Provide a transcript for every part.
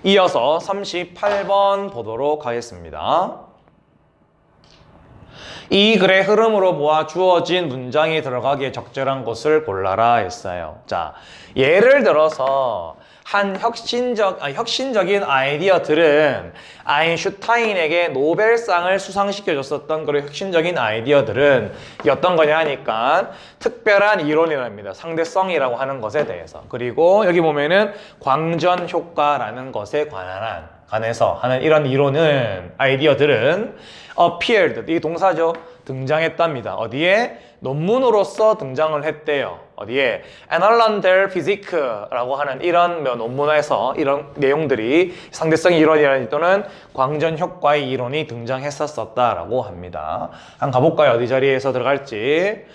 이어서 38번 보도록 하겠습니다. 이 글의 흐름으로 보아 주어진 문장이 들어가기에 적절한 곳을 골라라 했어요. 자, 예를 들어서 한 혁신적인 아이디어들은 아인슈타인에게 노벨상을 수상시켜줬었던 그런 혁신적인 아이디어들은 어떤 거냐 하니까 특별한 이론이랍니다. 상대성이라고 하는 것에 대해서. 그리고 여기 보면은 광전 효과라는 것에 관해서 하는 이런 이론은 아이디어들은 appeared, 이 동사죠. 등장했답니다. 어디에? 논문으로서 등장을 했대요. 어디에? Annalen Physique라고 하는 이런 논문에서 이런 내용들이 상대성 이론이라는 또는 광전 효과의 이론이 등장했었다라고 합니다. 한번 가볼까요? 어디 자리에서 들어갈지.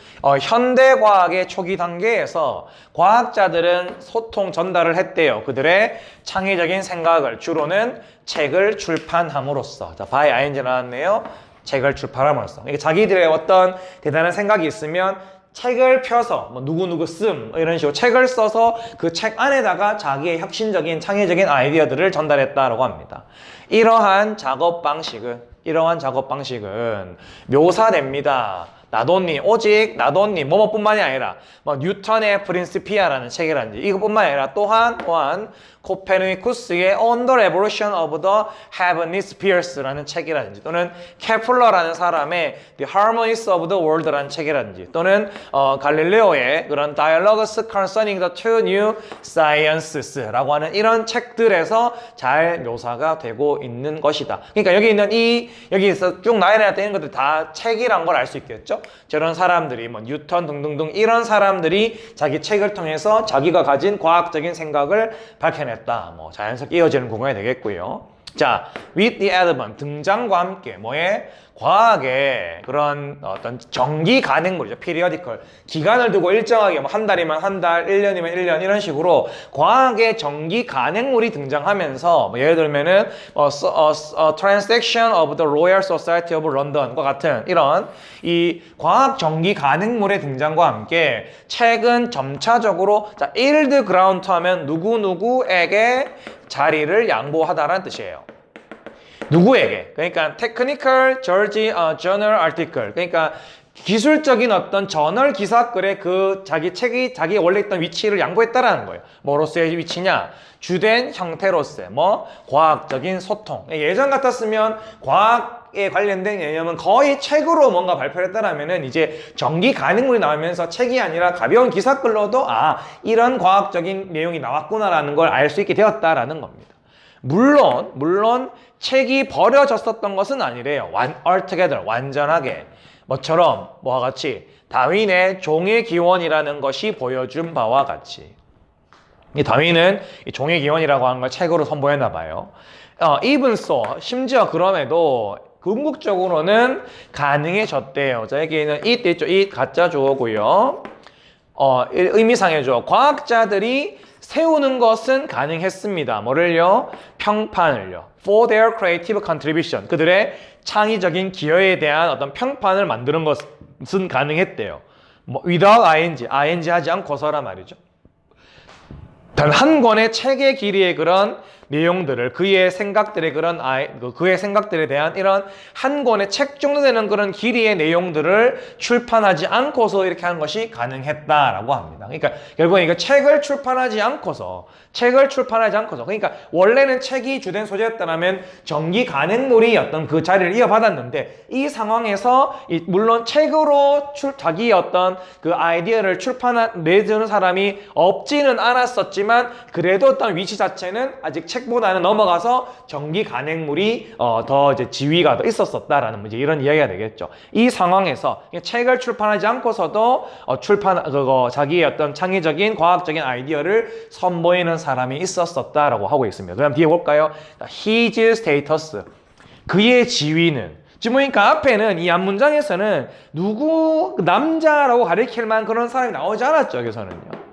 현대 과학의 초기 단계에서 과학자들은 소통 전달을 했대요. 그들의 창의적인 생각을 주로는 책을 출판함으로써. 자, by ing 나왔네요. 책을 출판함으로써. 그러니까 자기들의 어떤 대단한 생각이 있으면 책을 펴서 뭐 누구누구 이런 식으로 책을 써서 그 책 안에다가 자기의 혁신적인 창의적인 아이디어들을 전달했다라고 합니다. 이러한 작업 방식은 묘사됩니다. 오직 나돈니 뭐뭐뿐만이 아니라 뭐 뉴턴의 프린시피아라는 책이라든지 이것뿐만 아니라 또한 코페르니쿠스의 On the Revolution of the Heavenly Spheres라는 책이라든지 또는 케플러라는 사람의 The Harmonies of the World라는 책이라든지 또는 갈릴레오의 그런 Dialogues Concerning the Two New Sciences라고 하는 이런 책들에서 잘 묘사가 되고 있는 것이다. 그러니까 여기 있는 여기서 쭉 나열해야 되는 것들 다 책이란 걸 알 수 있겠죠? 저런 사람들이 뭐 뉴턴 등등등 이런 사람들이 자기 책을 통해서 자기가 가진 과학적인 생각을 밝혀냈다. 뭐 자연스럽게 이어지는 구간이 되겠고요. 자, with the advent 등장과 함께 과학의 그런 어떤 정기 가능물이죠. periodical. 기간을 두고 일정하게 뭐 한 달이면 한 달, 1년이면 1년 이런 식으로 과학의 정기 가능물이 등장하면서 뭐 예를 들면은 Transaction of the Royal Society of London과 같은 이런 이 과학 정기 가능물의 등장과 함께 책은 점차적으로 자, yield ground 하면 누구누구에게 자리를 양보하다라는 뜻이에요. 누구에게? 그러니까 technical journal article. 그러니까 기술적인 어떤 저널 기사글에 그 자기 원래 있던 위치를 양보했다라는 거예요. 뭐로서의 위치냐? 주된 형태로서의 과학적인 소통. 예전 같았으면 과학에 관련된 개념은 거의 책으로 뭔가 발표를 했다라면은 이제 정기 가능물이 나오면서 책이 아니라 가벼운 기사글로도 이런 과학적인 내용이 나왔구나라는 걸 알 수 있게 되었다라는 겁니다. 물론 책이 버려졌었던 것은 아니래요. altogether, 완전하게. 뭐처럼 뭐와 같이 다윈의 종의 기원이라는 것이 보여준 바와 같이. 이 다윈은 이 종의 기원이라고 하는 걸 책으로 선보였나 봐요. even so, 심지어 그럼에도 궁극적으로는 가능해졌대요. 자, 여기는 it 있죠. it 가짜 주어고요. 의미상의 주어. 과학자들이 세우는 것은 가능했습니다. 뭐를요? 평판을요. For their creative contribution. 그들의 창의적인 기여에 대한 어떤 평판을 만드는 것은 가능했대요. without ing 하지 않고서란 말이죠. 단 한 권의 책의 길이의 그런 내용들을 그의 생각들에 대한 이런 한 권의 책 정도 되는 그런 길이의 내용들을 출판하지 않고서 이렇게 하는 것이 가능했다라고 합니다. 그러니까 결국은 이거 책을 출판하지 않고서 그러니까 원래는 책이 주된 소재였다면 정기 가능물이 어떤 그 자리를 이어받았는데 이 상황에서 물론 책으로 자기의 어떤 그 아이디어를 내주는 사람이 없지는 않았었지만 그래도 어떤 위치 자체는 아직 책보다는 넘어가서 정기 간행물이 더 이제 지위가 더 있었었다라는 이제 이런 이야기가 되겠죠. 이 상황에서 책을 출판하지 않고서도 자기의 어떤 창의적인 과학적인 아이디어를 선보이는 사람이 있었었다라고 하고 있습니다. 그다음 뒤에 볼까요? His status. 그의 지위는. 지금 보니까 앞에는 이 앞문장에서는 남자라고 가리킬 만한 그런 사람이 나오지 않았죠, 여기서는요.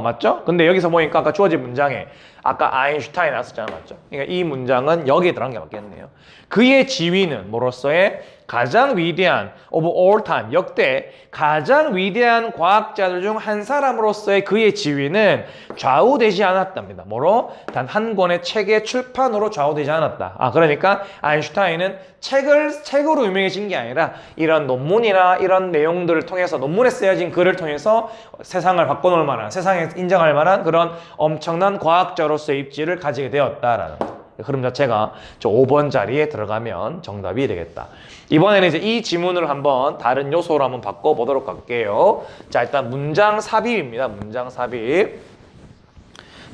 맞죠? 근데 여기서 보니까 아까 주어진 문장에 아까 아인슈타인 나왔었잖아요, 맞죠? 그러니까 이 문장은 여기에 들어간 게 맞겠네요. 그의 지위는 뭐로서의 가장 위대한 of all time, 역대 가장 위대한 과학자들 중 한 사람으로서의 그의 지위는 좌우되지 않았답니다. 뭐로? 단 한 권의 책의 출판으로 좌우되지 않았다. 그러니까 아인슈타인은 책으로 유명해진 게 아니라 이런 논문이나 이런 내용들을 통해서, 논문에 쓰여진 글을 통해서 세상을 바꿔놓을 만한, 세상에 인정할 만한 그런 엄청난 과학자로서의 입지를 가지게 되었다라는 거. 흐름 자체가 저 5번 자리에 들어가면 정답이 되겠다. 이번에는 이제 이 지문을 한번 다른 요소로 한번 바꿔보도록 할게요. 자, 일단 문장 삽입입니다. 문장 삽입.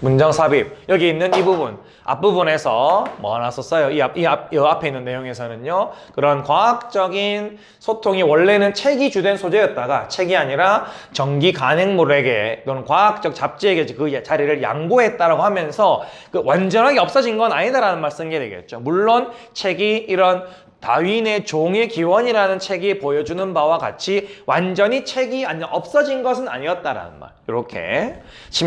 문장 삽입. 여기 있는 이 부분. 앞부분에서 뭐 하나 썼어요? 이 앞에 있는 내용에서는요. 그런 과학적인 소통이 원래는 책이 주된 소재였다가 책이 아니라 전기 간행물에게 또는 과학적 잡지에게 그 자리를 양보했다라고 하면서 그 완전하게 없어진 건 아니다라는 말 쓴 게 되겠죠. 물론 책이 이런 다윈의 종의 기원이라는 책이 보여주는 바와 같이 완전히 책이 없어진 것은 아니었다라는 말. 이렇게.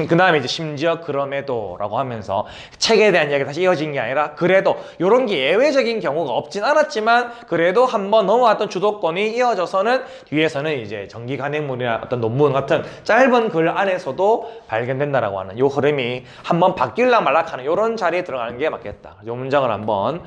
그 다음에 이제 심지어 그럼에도 라고 하면서 책에 대한 이야기가 다시 이어진 게 아니라 그래도 이런 게 예외적인 경우가 없진 않았지만 그래도 한번 넘어왔던 주도권이 이어져서는 뒤에서는 이제 전기 간행물이나 어떤 논문 같은 짧은 글 안에서도 발견된다라고 하는 이 흐름이 한번 바뀔라 말락하는 이런 자리에 들어가는 게 맞겠다. 이 문장을 한번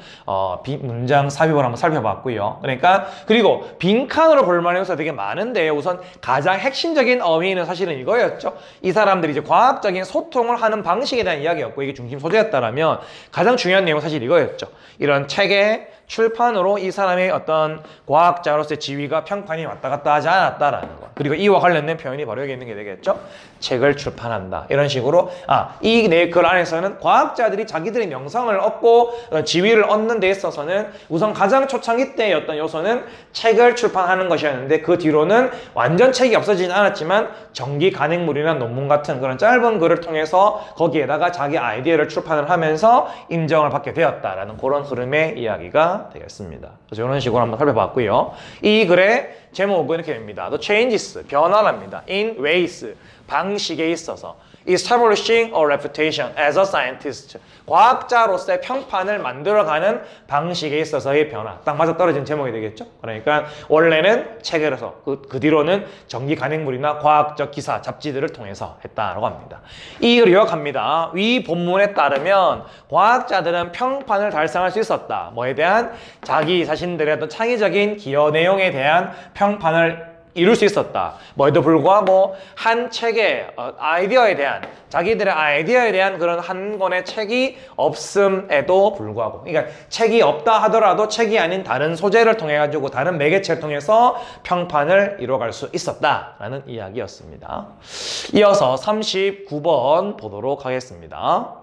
문장 삽입을 한번 살펴봤고요. 그러니까 그리고 빈칸으로 볼 만한 요소가 되게 많은데 우선 가장 핵심적인 어휘는 사실은 이거였죠. 이 사람들이 이제 과학적인 소통을 하는 방식에 대한 이야기였고 이게 중심 소재였다라면 가장 중요한 내용은 사실 이거였죠. 이런 책의 출판으로 이 사람의 어떤 과학자로서의 지위가 평판이 왔다 갔다 하지 않았다라는 거. 그리고 이와 관련된 표현이 바로 여기 있는 게 되겠죠. 책을 출판한다. 이런 식으로 이 내 글 안에서는 과학자들이 자기들의 명성을 얻고 지위를 얻는 데 있어서는 우선 가장 초창기 때의 어떤 요소는 책을 출판하는 것이었는데 그 뒤로는 완전 책이 없어지진 않았지만 전기 간행물이나 논문 같은 그런 짧은 글을 통해서 거기에다가 자기 아이디어를 출판을 하면서 인정을 받게 되었다라는 그런 흐름의 이야기가 되겠습니다. 그래서 이런 식으로 한번 살펴봤고요. 이 글의 제목은 이렇게 됩니다. The changes, 변화랍니다. In ways, 방식에 있어서 establishing a reputation as a scientist, 과학자로서의 평판을 만들어가는 방식에 있어서의 변화. 딱 맞아떨어진 제목이 되겠죠. 그러니까 원래는 책에서 그 뒤로는 전기 간행물이나 과학적 기사, 잡지들을 통해서 했다라고 합니다. 이걸 요약합니다. 위 본문에 따르면 과학자들은 평판을 달성할 수 있었다. 뭐에 대한? 자기 자신들의 어떤 창의적인 기여 내용에 대한 평판을 이룰 수 있었다. 뭐에도 불구하고 한 책의 아이디어에 대한, 자기들의 아이디어에 대한 그런 한 권의 책이 없음에도 불구하고, 그러니까 책이 없다 하더라도 책이 아닌 다른 소재를 통해 가지고 다른 매개체를 통해서 평판을 이뤄갈 수 있었다라는 이야기였습니다. 이어서 39번 보도록 하겠습니다.